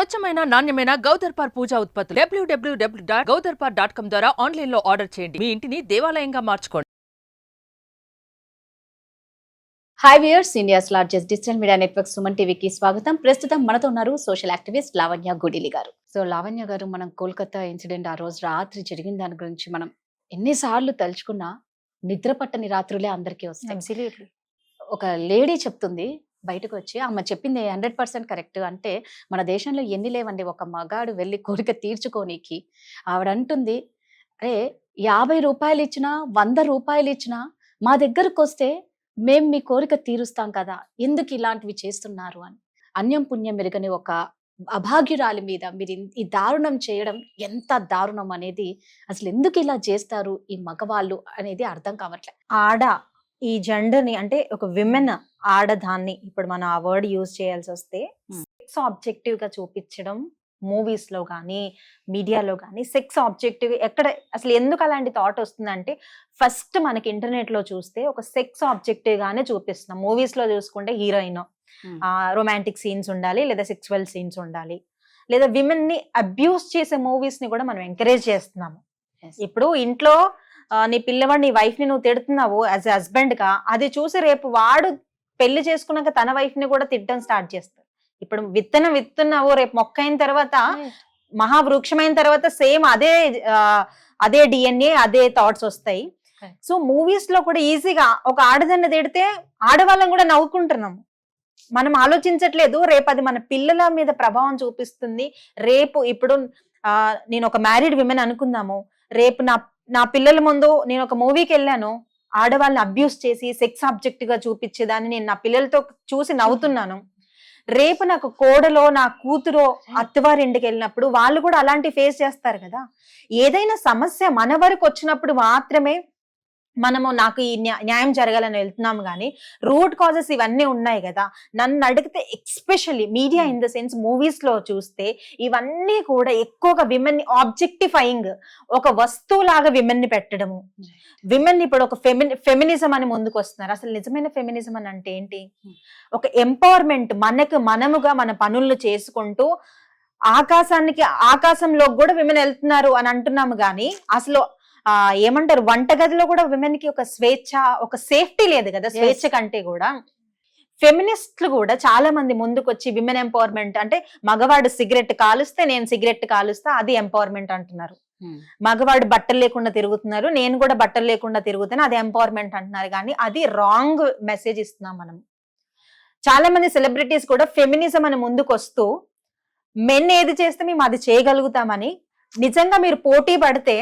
స్వచ్ఛమైన నాణ్యమైన గౌదర్పార్ పూజా ఉత్పత్తులు www.gaudarpar.com ద్వారా ఆన్లైన్ లో ఆర్డర్ చేయండి. మీ ఇంటిని దేవాలయంగా మార్చుకోండి. Hi viewers, India's largest digital media network Suman టీవీకి స్వాగతం. ప్రస్తుతం మనతో ఉన్నారు సోషల్ యాక్టివిస్ట్ లావణ్య గుడిలి గారు. సో లావణ్య గారు, మనం కోల్కతా ఇన్సిడెంట్ ఆ రోజు రాత్రి జరిగిన దాని గురించి మనం ఎన్నిసార్లు తలుచుకున్నా నిద్ర పట్టని రాత్రులే అందరికీ వస్తాయి. ఒక లేడీ చెప్తుంది బయటకు వచ్చి, ఆమె చెప్పింది 100% కరెక్ట్. అంటే మన దేశంలో ఎన్ని లేవండి, ఒక మగాడు వెళ్ళి కోరిక తీర్చుకోనికి. ఆవిడ అంటుంది, అరే 50 రూపాయలు ఇచ్చినా 100 రూపాయలు ఇచ్చినా మా దగ్గరకు వస్తే మేం మీ కోరిక తీరుస్తాం కదా, ఎందుకు ఇలాంటివి చేస్తున్నారు అని. అన్యం పుణ్యం మెరుగని ఒక అభాగ్యురాలి మీద మీరు ఈ దారుణం చేయడం ఎంత దారుణం అనేది, అసలు ఎందుకు ఇలా చేస్తారు ఈ మగవాళ్ళు అనేది అర్థం కావట్లేదు. ఆడ ఈ జెండర్ ని, అంటే ఒక విమెన్ ఆడదాన్ని, ఇప్పుడు మనం ఆ వర్డ్ యూజ్ చేయాల్సి వస్తే సెక్స్ ఆబ్జెక్టివ్ గా చూపించడం మూవీస్ లో కానీ మీడియాలో కానీ, సెక్స్ ఆబ్జెక్టివ్ ఎక్కడ అసలు ఎందుకు అలాంటి థాట్ వస్తుందంటే, ఫస్ట్ మనకి ఇంటర్నెట్ లో చూస్తే ఒక సెక్స్ ఆబ్జెక్టివ్ గానే చూపిస్తున్నాం. మూవీస్ లో చూసుకుంటే హీరోయిన్, రొమాంటిక్ సీన్స్ ఉండాలి, లేదా సెక్సువల్ సీన్స్ ఉండాలి, లేదా విమెన్ ని అబ్యూస్ చేసే మూవీస్ ని కూడా మనం ఎంకరేజ్ చేస్తున్నాము. ఇప్పుడు ఇంట్లో నీ పిల్లవాడు, నీ వైఫ్ ని నువ్వు తిడుతున్నావు యాజ్ ఎ హస్బెండ్ గా, అది చూసి రేపు వాడు పెళ్లి చేసుకున్నాక తన వైఫ్ ని కూడా తిట్టడం స్టార్ట్ చేస్తారు. ఇప్పుడు విత్తనం విత్తున్నావు, రేపు మొక్క అయిన తర్వాత మహావృక్షమైన తర్వాత సేమ్ అదే డిఎన్ఏ, అదే థాట్స్ వస్తాయి. సో మూవీస్ లో కూడా ఈజీగా ఒక ఆడదాన్ని తిడితే ఆడవాళ్ళని కూడా నవ్వుకుంటున్నాము. మనం ఆలోచించట్లేదు, రేపు అది మన పిల్లల మీద ప్రభావం చూపిస్తుంది. రేపు ఇప్పుడు నేను ఒక మ్యారీడ్ విమెన్ అనుకుందాము, రేపు నా పిల్లల ముందు నేను ఒక మూవీకి వెళ్ళాను, ఆడవాళ్ళని అబ్యూస్ చేసి సెక్స్ ఆబ్జెక్ట్ గా చూపించేదాన్ని నేను నా పిల్లలతో చూసి నవ్వుతున్నాను. రేపు నాకు కోడలో నా కూతురో అత్తవారింటికి వెళ్ళినప్పుడు వాళ్ళు కూడా అలాంటి ఫేస్ చేస్తారు కదా. ఏదైనా సమస్య మన వరకు వచ్చినప్పుడు మాత్రమే మనము నాకు ఈ న్యాయం జరగాలని వెళ్తున్నాము, కానీ రూట్ కాజెస్ ఇవన్నీ ఉన్నాయి కదా. నన్ను అడిగితే especially media in the sense movies లో చూస్తే ఇవన్నీ కూడా ఎక్కువగా విమెన్ ని ఆబ్జెక్టిఫైయింగ్, ఒక వస్తువులాగా విమెన్ ని పెట్టడము. విమెన్ ఇప్పుడు ఒక ఫెమినిజం అని ముందుకు వస్తున్నారు. అసలు నిజమైన ఫెమినిజం అని అంటే ఏంటి? ఒక ఎంపవర్మెంట్, మనముగా మన పనులను చేసుకుంటూ ఆకాశంలో కూడా విమెన్ వెళ్తున్నారు అని అంటున్నాము, కానీ అసలు ఏమంటారు, వంటగదిలో కూడా విమెన్ కి ఒక స్వేచ్ఛ, ఒక సేఫ్టీ లేదు కదా. స్వేచ్ఛ కంటే కూడా ఫెమినిస్టులు కూడా చాలా మంది ముందుకు వచ్చి విమెన్ ఎంపవర్మెంట్ అంటే, మగవాడు సిగరెట్ కాలుస్తే నేను సిగరెట్ కాలుస్తా, అది ఎంపవర్మెంట్ అంటున్నారు. మగవాడు బట్టలు లేకుండా తిరుగుతున్నారు, నేను కూడా బట్టలు లేకుండా తిరుగుతాను, అది ఎంపవర్మెంట్ అంటున్నారు. కానీ అది రాంగ్ మెసేజ్ ఇస్తున్నాం మనం. చాలా మంది సెలబ్రిటీస్ కూడా ఫెమినిజం అని ముందుకు వస్తూ మెన్ ఏది చేస్తే మేము అది చేయగలుగుతామని, నిజంగా మీరు పోటీ పడితే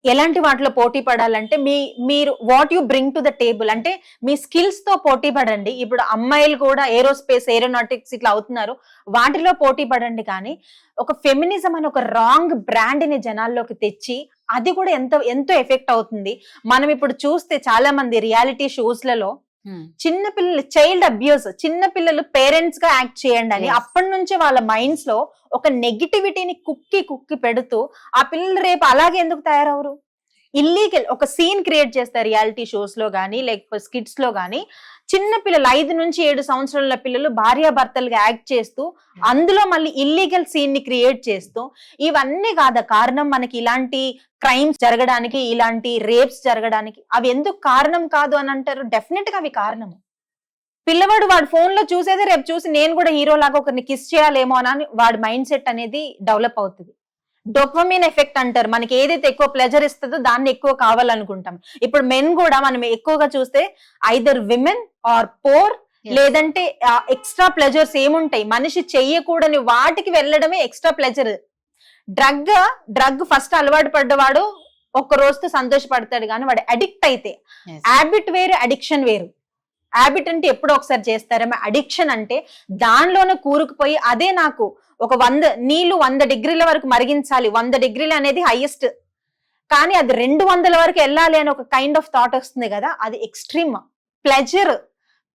ఎలాంటి వాటిలో పోటీ పడాలంటే మీరు what you bring to the table, అంటే మీ స్కిల్స్ తో పోటీ పడండి. ఇప్పుడు అమ్మాయిలు కూడా ఏరోస్పేస్, ఏరోనాటిక్స్ ఇట్లా అవుతున్నారు, వాటిలో పోటీ పడండి. కానీ ఒక ఫెమినిజం అని ఒక రాంగ్ బ్రాండ్ ని జనాల్లోకి తెచ్చి అది కూడా ఎంతో ఎఫెక్ట్ అవుతుంది. మనం ఇప్పుడు చూస్తే చాలా మంది రియాలిటీ షోస్లలో చిన్న పిల్లలు చైల్డ్ అబ్యూస్, చిన్న పిల్లలు పేరెంట్స్ గా యాక్ట్ చేయండి అని అప్పటి నుంచే వాళ్ళ మైండ్స్ లో ఒక నెగిటివిటీని కుక్కి పెడుతూ ఆ పిల్లలు రేపు అలాగే ఎందుకు తయారవరు? ఇల్లీగల్ ఒక సీన్ క్రియేట్ చేస్తారు రియాలిటీ షోస్ లో గానీ, లేకపోతే స్కిట్స్ లో గానీ. చిన్న పిల్లలు 5 నుంచి 7 సంవత్సరాల పిల్లలు భార్యాభర్తలుగా యాక్ట్ చేస్తూ అందులో మళ్ళీ ఇల్లీగల్ సీన్ ని క్రియేట్ చేస్తూ, ఇవన్నీ కాదా కారణం మనకి ఇలాంటి క్రైమ్స్ జరగడానికి, ఇలాంటి రేప్స్ జరగడానికి? అవి ఎందుకు కారణం కాదు అని అంటారు? డెఫినెట్ గా అవి కారణము. పిల్లవాడు వాడు ఫోన్ లో చూసేదే రేపు చూసి నేను కూడా హీరో లాగా ఒకరిని కిస్ చేయాలేమో అని వాడి మైండ్ సెట్ అనేది డెవలప్ అవుతుంది. డోపమిన్ ఎఫెక్ట్ అంటారు. మనకి ఏదైతే ఎక్కువ ప్లెజర్ ఇస్తుందో దాన్ని ఎక్కువ కావాలనుకుంటాం. ఇప్పుడు మెన్ కూడా మనం ఎక్కువగా చూస్తే ఐదర్ విమెన్ ఆర్ పోర్, లేదంటే ఎక్స్ట్రా ప్లెజర్స్ ఏముంటాయి, మనిషి చెయ్యకూడని వాటికి వెళ్ళడమే ఎక్స్ట్రా ప్లెజర్. డ్రగ్ ఫస్ట్ అలవాటు పడ్డవాడు ఒక్క రోజుతో సంతోషపడతాడు, కానీ వాడు అడిక్ట్ అయితే, హ్యాబిట్ వేరు అడిక్షన్ వేరు. హ్యాబిట్ అంటే ఎప్పుడో ఒకసారి చేస్తారేమో, అడిక్షన్ అంటే దానిలోనే కూరుకుపోయి అదే నాకు ఒక 100 డిగ్రీల వరకు మరిగించాలి, 100 డిగ్రీలు అనేది హైయెస్ట్, కానీ అది 200 వరకు వెళ్ళాలి అని ఒక కైండ్ ఆఫ్ థాట్ వస్తుంది కదా, అది ఎక్స్ట్రీమ్ ప్లెజర్.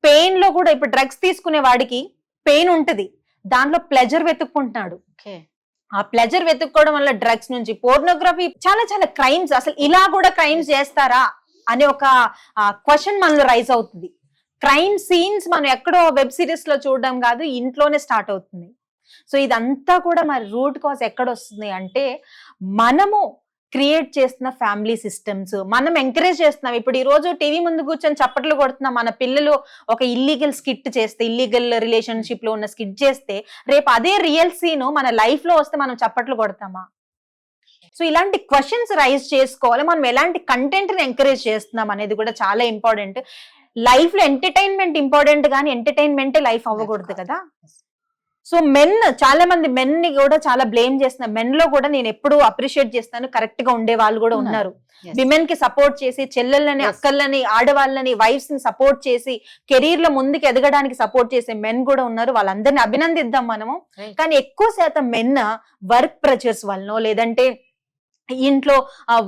పెయిన్ లో కూడా ఇప్పుడు డ్రగ్స్ తీసుకునే వాడికి పెయిన్ ఉంటది, దాంట్లో ప్లెజర్ వెతుక్కుంటున్నాడు. ఆ ప్లెజర్ వెతుక్కోవడం వల్ల డ్రగ్స్ నుంచి పోర్నోగ్రఫీ, చాలా చాలా క్రైమ్స్. అసలు ఇలా కూడా క్రైమ్స్ చేస్తారా అనే ఒక క్వశ్చన్ మనలో రైజ్ అవుతుంది. క్రైమ్ సీన్స్ మనం ఎక్కడో వెబ్ సిరీస్ లో చూడడం కాదు, ఇంట్లోనే స్టార్ట్ అవుతుంది. సో ఇదంతా కూడా మరి రూట్ కాజ్ ఎక్కడ వస్తుంది అంటే మనము క్రియేట్ చేస్తున్న ఫ్యామిలీ సిస్టమ్స్, మనం ఎంకరేజ్ చేస్తున్నాం. ఇప్పుడు ఈ రోజు టీవీ ముందు కూర్చొని చప్పట్లు కొడుతున్నాం, మన పిల్లలు ఒక ఇల్లీగల్ స్కిట్ చేస్తే, ఇల్లీగల్ రిలేషన్షిప్ లో ఉన్న స్కిట్ చేస్తే, రేపు అదే రియల్ సీన్ మన లైఫ్ లో వస్తే మనం చప్పట్లు కొడతామా? సో ఇలాంటి క్వశ్చన్స్ రైజ్ చేసుకోవాలి. మనం ఎలాంటి కంటెంట్ ని ఎంకరేజ్ చేస్తున్నాం అనేది కూడా చాలా ఇంపార్టెంట్. లైఫ్ లో ఎంటర్టైన్మెంట్ ఇంపార్టెంట్, కానీ ఎంటర్టైన్మెంటే లైఫ్ అవ్వకూడదు కదా. సో మెన్, చాలా మంది మెన్ ని కూడా చాలా బ్లేమ్ చేస్తున్నారు. మెన్ లో కూడా నేను ఎప్పుడు అప్రిషియేట్ చేస్తాను, కరెక్ట్ గా ఉండే వాళ్ళు కూడా ఉన్నారు. విమెన్ కి సపోర్ట్ చేసి, చెల్లెళ్ళని, అక్కళ్ళని, ఆడవాళ్ళని, వైఫ్స్ ని సపోర్ట్ చేసి, కెరీర్ లో ముందుకు ఎదగడానికి సపోర్ట్ చేసే మెన్ కూడా ఉన్నారు. వాళ్ళందరినీ అభినందిద్దాం మనము. కానీ ఎక్కువ శాతం మెన్ వర్క్ ప్రెషర్స్ వల్ల, లేదంటే ఇంట్లో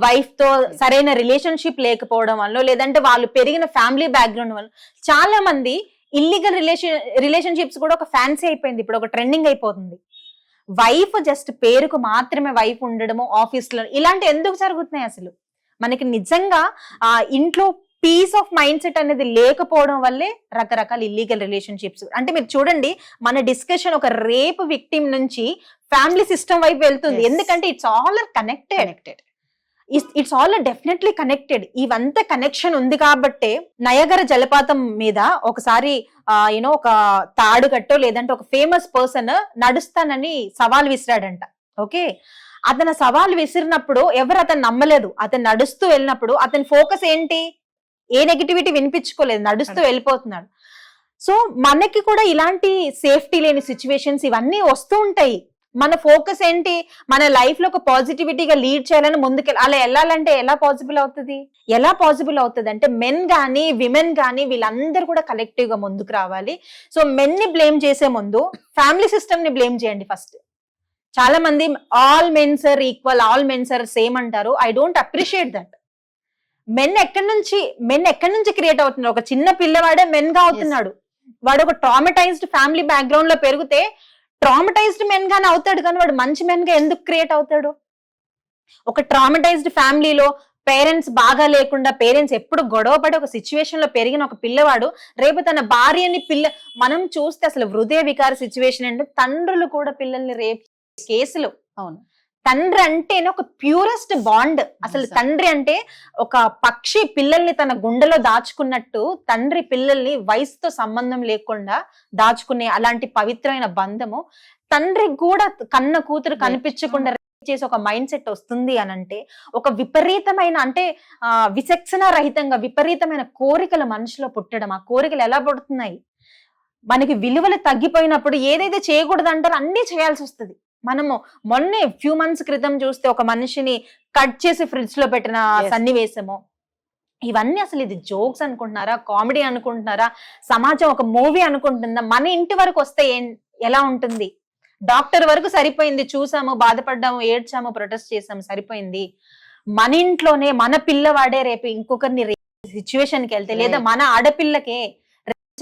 వైఫ్ తో సరైన రిలేషన్షిప్ లేకపోవడం వల్ల, లేదంటే వాళ్ళు పెరిగిన ఫ్యామిలీ బ్యాక్గ్రౌండ్ వల్ల చాలా మంది ఇల్లీగల్ రిలేషన్షిప్స్ కూడా ఒక ఫ్యాన్సీ అయిపోయింది. ఇప్పుడు ఒక ట్రెండింగ్ అయిపోతుంది. వైఫ్ జస్ట్ పేరుకు మాత్రమే వైఫ్ ఉండడము ఆఫీస్ లో, ఇలాంటి ఎందుకు జరుగుతున్నాయి అసలు? మనకి నిజంగా ఇంట్లో పీస్ ఆఫ్ మైండ్ సెట్ అనేది లేకపోవడం వల్లే రకరకాల ఇల్లీగల్ రిలేషన్షిప్స్. అంటే మీరు చూడండి, మన డిస్కషన్ ఒక రేప్ విక్టిమ్ నుంచి ఫ్యామిలీ సిస్టమ్ వైపు వెళ్తుంది. ఎందుకంటే it's all connected, it's all definitely connected. ఇవంతా కనెక్షన్ ఉంది కాబట్టే నయగర జలపాతం మీద ఒకసారి ఒక తాడుగట్టో లేదంటే ఒక ఫేమస్ పర్సన్ నడుస్తానని సవాల్ విసిరాడంట. ఓకే, అతను సవాల్ విసిరినప్పుడు ఎవరు అతను నమ్మలేదు. అతను నడుస్తూ వెళ్ళినప్పుడు అతని ఫోకస్ ఏంటి? ఏ నెగిటివిటీ వినిపించుకోలేదు, నడుస్తూ వెళ్ళిపోతున్నాడు. సో మనకి కూడా ఇలాంటి సేఫ్టీ లేని సిచ్యువేషన్స్ ఇవన్నీ వస్తూ ఉంటాయి. మన ఫోకస్ ఏంటి? మన లైఫ్ లో ఒక పాజిటివిటీగా లీడ్ చేయాలని ముందుకెళ్ళి, అలా వెళ్ళాలంటే ఎలా పాసిబుల్ అవుతుంది అంటే మెన్ గానీ విమెన్ గానీ వీళ్ళందరూ కూడా కలెక్టివ్ గా ముందుకు రావాలి. సో మెన్ ని బ్లేమ్ చేసే ముందు ఫ్యామిలీ సిస్టమ్ ని బ్లేమ్ చేయండి ఫస్ట్. చాలా మంది all mens are equal, all mens are same అంటారు. I don't appreciate that. Men ఎక్కడి నుంచి క్రియేట్ అవుతున్నారు? ఒక చిన్న పిల్లవాడే మెన్ గా అవుతున్నాడు. వాడు ఒక ట్రామటైజ్డ్ ఫ్యామిలీ బ్యాక్గ్రౌండ్ లో పెరిగితే ట్రామటైజ్డ్ మెన్ గానే అవుతాడు, కానీ వాడు మంచి మెన్ గా ఎందుకు క్రియేట్ అవుతాడు? ఒక ట్రామటైజ్డ్ ఫ్యామిలీలో పేరెంట్స్ బాగా లేకుండా, పేరెంట్స్ ఎప్పుడు గొడవపడి ఒక సిచ్యువేషన్ లో పెరిగిన ఒక పిల్లవాడు రేపు తన భార్యని మనం చూస్తే అసలు హృదయ వికార సిచ్యువేషన్ అంటే తండ్రులు కూడా పిల్లల్ని రేప్ కేసులు. అవును, తండ్రి అంటేనే ఒక ప్యూరెస్ట్ బాండ్. అసలు తండ్రి అంటే ఒక పక్షి పిల్లల్ని తన గుండెలో దాచుకున్నట్టు తండ్రి పిల్లల్ని వయసుతో సంబంధం లేకుండా దాచుకునే అలాంటి పవిత్రమైన బంధము. తండ్రి కూడా కన్న కూతురు కనిపించకుండా చేసి ఒక మైండ్ సెట్ వస్తుంది అని అంటే, ఒక విపరీతమైన, అంటే విచక్షణ రహితంగా విపరీతమైన కోరికలు మనిషిలో పుట్టడం. ఆ కోరికలు ఎలా పుడుతున్నాయి? మనకి విలువలు తగ్గిపోయినప్పుడు ఏదైతే చేయకూడదు అంటారో అన్ని చేయాల్సి వస్తుంది. మనము మొన్నే ఫ్యూ మంత్స్ క్రితం చూస్తే ఒక మనిషిని కట్ చేసి ఫ్రిడ్జ్ లో పెట్టిన సన్నివేశము. ఇవన్నీ అసలు ఇది జోక్స్ అనుకుంటున్నారా, కామెడీ అనుకుంటున్నారా, సమాజం ఒక మూవీ అనుకుంటుందా? మన ఇంటి వరకు వస్తే ఎలా ఉంటుంది? డాక్టర్ వరకు సరిపోయింది, చూసాము, బాధపడ్డాము, ఏడ్చాము, ప్రొటెస్ట్ చేసాము, సరిపోయింది. మన ఇంట్లోనే మన పిల్లవాడే రేపు ఇంకొకరిని సిచ్యువేషన్కి వెళ్తే, లేదా మన ఆడపిల్లకే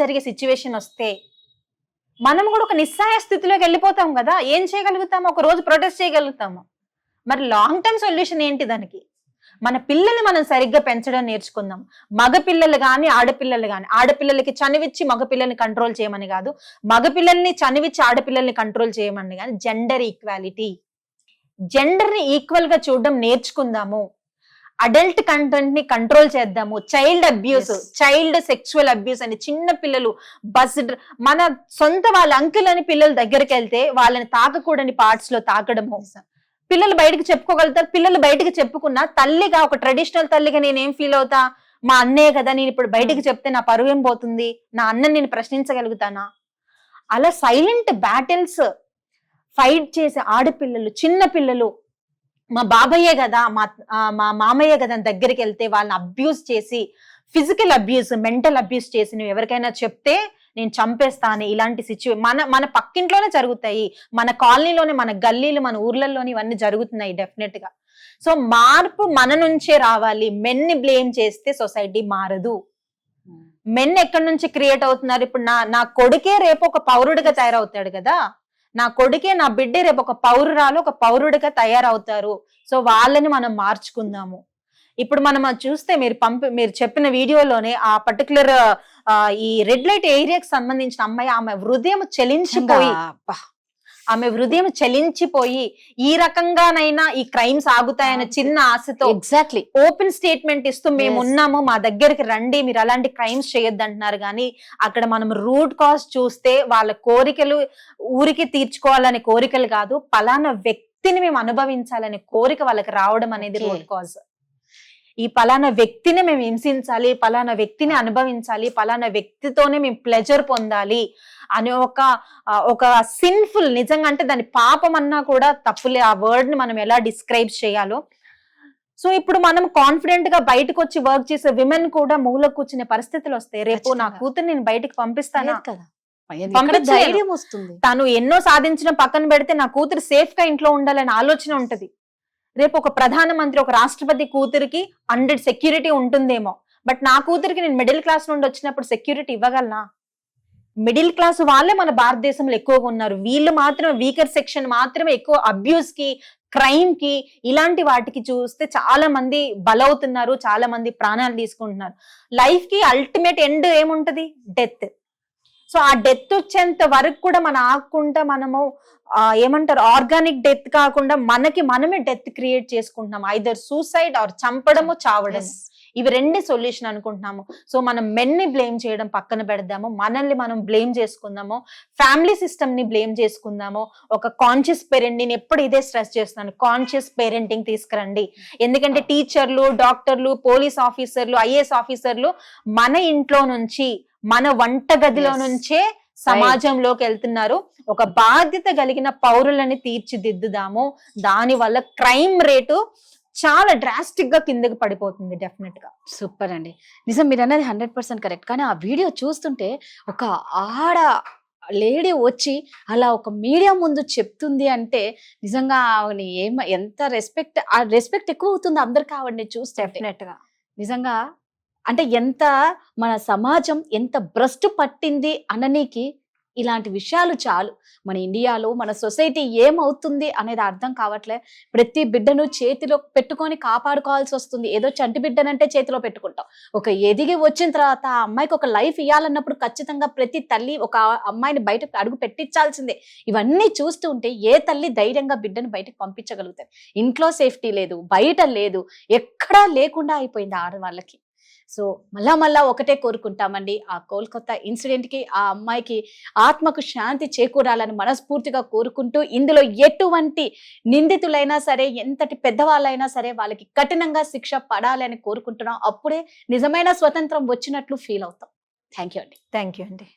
జరిగే సిచ్యువేషన్ వస్తే మనం కూడా ఒక నిస్సహాయ స్థితిలోకి వెళ్ళిపోతాం కదా. ఏం చేయగలుగుతాము? ఒక రోజు ప్రొటెస్ట్ చేయగలుగుతాము. మరి లాంగ్ టర్మ్ సొల్యూషన్ ఏంటి దానికి? మన పిల్లల్ని మనం సరిగ్గా పెంచడం నేర్చుకుందాం. మగ పిల్లలు కానీ ఆడపిల్లలు కానీ, ఆడపిల్లలకి చనివిచ్చి మగపిల్లల్ని కంట్రోల్ చేయమని కాదు, మగపిల్లల్ని చనివిచ్చి ఆడపిల్లల్ని కంట్రోల్ చేయమని కానీ, జెండర్ ఈక్వాలిటీ, జెండర్ ని ఈక్వల్ గా చూడడం నేర్చుకుందాము. అడల్ట్ కంటెంట్ ని కంట్రోల్ చేద్దాము. Child abuse, child sexual abuse అని చిన్న పిల్లలు మన సొంత వాళ్ళ అంకుల్ అని పిల్లల దగ్గరికి వెళ్తే వాళ్ళని తాకకూడని పార్ట్స్ లో తాకడము. పిల్లలు బయటకు చెప్పుకోగలుగుతారు. పిల్లలు బయటకు చెప్పుకున్నా తల్లిగా, ఒక ట్రెడిషనల్ తల్లిగా నేనేం ఫీల్ అవుతా? మా అన్నే కదా, నేను ఇప్పుడు బయటకు చెప్తే నా పరువు ఏం పోతుంది? నా అన్నని నేను ప్రశ్నించగలుగుతానా? అలా సైలెంట్ బ్యాటిల్స్ ఫైట్ చేసే ఆడపిల్లలు, చిన్న పిల్లలు, మా బాబయ్యే కదా, మా మామయ్య కదా దగ్గరికి వెళ్తే వాళ్ళని అబ్యూస్ చేసి, ఫిజికల్ అబ్యూస్, మెంటల్ అబ్యూస్ చేసి నువ్వు ఎవరికైనా చెప్తే నేను చంపేస్తాను, ఇలాంటి మన పక్కింట్లోనే జరుగుతాయి, మన కాలనీలోనే, మన గల్లీలు, మన ఊర్లలోనే ఇవన్నీ జరుగుతున్నాయి డెఫినెట్ గా. సో మార్పు మన నుంచే రావాలి. మెన్ ని బ్లేమ్ చేస్తే సొసైటీ మారదు. మెన్ ఎక్కడి నుంచి క్రియేట్ అవుతున్నారు? ఇప్పుడు నా కొడుకే రేపు ఒక పౌరుడిగా తయారవుతాడు కదా, నా కొడుకే, నా బిడ్డే రేపు ఒక పౌరురాలు, ఒక పౌరుడిగా తయారవుతారు. సో వాళ్ళని మనం మార్చుకుందాము. ఇప్పుడు మనం చూస్తే మీరు చెప్పిన వీడియోలోనే ఆ పర్టికులర్ ఈ రెడ్ లైట్ ఏరియాకి సంబంధించిన అమ్మాయి, ఆమె హృదయం చెలించిపోయి ఆమె హృదయం చలించిపోయి ఈ రకంగానైనా ఈ క్రైమ్స్ ఆగుతాయన్న చిన్న ఆశతో ఎగ్జాక్ట్లీ ఓపెన్ స్టేట్మెంట్ ఇస్తూ మేము ఉన్నాము, మా దగ్గరికి రండి, మీరు అలాంటి క్రైమ్స్ చేయొద్దు అంటున్నారు. కానీ అక్కడ మనం రూట్ కాజ్ చూస్తే వాళ్ళ కోరికలు ఊరికి తీర్చుకోవాలనే కోరికలు కాదు, పలానా వ్యక్తిని మేము అనుభవించాలనే కోరిక వాళ్ళకి రావడం అనేది రూట్ కాజ్. ఈ పలానా వ్యక్తిని మేము హింసించాలి, పలానా వ్యక్తిని అనుభవించాలి, పలానా వ్యక్తితోనే మేము ప్లెజర్ పొందాలి అనే ఒక సిన్ఫుల్, నిజంగా అంటే దాని పాపం అన్నా కూడా తప్పులే, ఆ వర్డ్ ని మనం ఎలా డిస్క్రైబ్ చేయాలో. సో ఇప్పుడు మనం కాన్ఫిడెంట్ గా బయటకు వచ్చి వర్క్ చేసే విమెన్ కూడా మూల కూర్చునే పరిస్థితులు వస్తాయి. రేపు నా కూతురు నేను బయటకు పంపిస్తానా కదా, ధైర్యం వస్తుంది. తను ఎన్నో సాధించడం పక్కన పెడితే నా కూతురు సేఫ్ గా ఇంట్లో ఉండాలనే ఆలోచన ఉంటది. రేపు ఒక ప్రధానమంత్రి, ఒక రాష్ట్రపతి కూతురికి 100 సెక్యూరిటీ ఉంటుందేమో, బట్ నా కూతురికి నేను మిడిల్ క్లాస్ నుండి వచ్చినప్పుడు సెక్యూరిటీ ఇవ్వగలనా? మిడిల్ క్లాస్ వాళ్ళే మన భారతదేశంలో ఎక్కువగా ఉన్నారు. వీళ్ళు మాత్రం వీకర్ సెక్షన్ మాత్రమే ఎక్కువ అబ్యూస్ కి, క్రైమ్ కి, ఇలాంటి వాటికి చూస్తే చాలా మంది బలవుతున్నారు, చాలా మంది ప్రాణాలు తీసుకుంటున్నారు. లైఫ్ కి అల్టిమేట్ ఎండ్ ఏముంటది? డెత్. సో ఆ డెత్ వచ్చేంత వరకు కూడా మనం ఆగకుండా మనము ఏమంటారు, ఆర్గానిక్ డెత్ కాకుండా మనకి మనమే డెత్ క్రియేట్ చేసుకుంటున్నాం. ఐదర్ సూసైడ్ ఆర్ చంపడము, చావడం. ఇవి రెండే సొల్యూషన్ అనుకుంటున్నాము. సో మనం మెన్ని బ్లేమ్ చేయడం పక్కన పెడదాము, మనల్ని మనం బ్లేమ్ చేసుకుందాము, ఫ్యామిలీ సిస్టమ్ ని బ్లేమ్ చేసుకుందాము. ఒక కాన్షియస్ పేరెంట్, నేను ఎప్పుడు ఇదే స్ట్రెస్ చేస్తున్నాను, కాన్షియస్ పేరెంటింగ్ తీసుకురండి. ఎందుకంటే టీచర్లు, డాక్టర్లు, పోలీస్ ఆఫీసర్లు, ఐఏఎస్ ఆఫీసర్లు మన ఇంట్లో నుంచి, మన వంట గదిలో నుంచే సమాజంలోకి వెళ్తున్నారు. ఒక బాధ్యత కలిగిన పౌరులని తీర్చిదిద్దుదాము. దాని వల్ల క్రైమ్ రేటు చాలా డ్రాస్టిక్ గా కిందకి పడిపోతుంది. డెఫినెట్ గా సూపర్ అండి, నిజం మీరు అన్నది 100% కరెక్ట్. కానీ ఆ వీడియో చూస్తుంటే ఒక ఆడ లేడీ వచ్చి అలా ఒక మీడియా ముందు చెప్తుంది అంటే నిజంగా ఆవిడని ఎంత రెస్పెక్ట్, ఆ రెస్పెక్ట్ ఎక్కువ అవుతుంది అందరికి ఆవిడని చూస్తే. డెఫినెట్ గా నిజంగా అంటే ఎంత మన సమాజం ఎంత భ్రష్టు పట్టింది అననీకి ఇలాంటి విషయాలు చాలు. మన ఇండియాలో మన సొసైటీ ఏమవుతుంది అనేది అర్థం కావట్లే. ప్రతి బిడ్డను చేతిలో పెట్టుకొని కాపాడుకోవాల్సి వస్తుంది. ఏదో చంటి బిడ్డనంటే చేతిలో పెట్టుకుంటాం. ఒక ఎదిగి వచ్చిన తర్వాత ఆ అమ్మాయికి ఒక లైఫ్ ఇవ్వాలన్నప్పుడు ఖచ్చితంగా ప్రతి తల్లి ఒక అమ్మాయిని బయటకు అడుగు పెట్టించాల్సిందే. ఇవన్నీ చూస్తూ ఉంటే ఏ తల్లి ధైర్యంగా బిడ్డను బయటకు పంపించగలుగుతారు? ఇంట్లో సేఫ్టీ లేదు, బయట లేదు, ఎక్కడా లేకుండా అయిపోయింది ఆడవాళ్ళకి. సో మళ్ళా ఒకటే కోరుకుంటామండి, ఆ కోల్కతా ఇన్సిడెంట్ కి ఆ అమ్మాయికి ఆత్మకు శాంతి చేకూరాలని మనస్ఫూర్తిగా కోరుకుంటూ, ఇందులో ఎటువంటి నిందితులైనా సరే, ఎంతటి పెద్దవాళ్ళైనా సరే వాళ్ళకి కఠినంగా శిక్ష పడాలని కోరుకుంటున్నాం. అప్పుడే నిజమైన స్వతంత్రం వచ్చినట్లు ఫీల్ అవుతాం. థ్యాంక్ యూ అండి. థ్యాంక్ యూ అండి.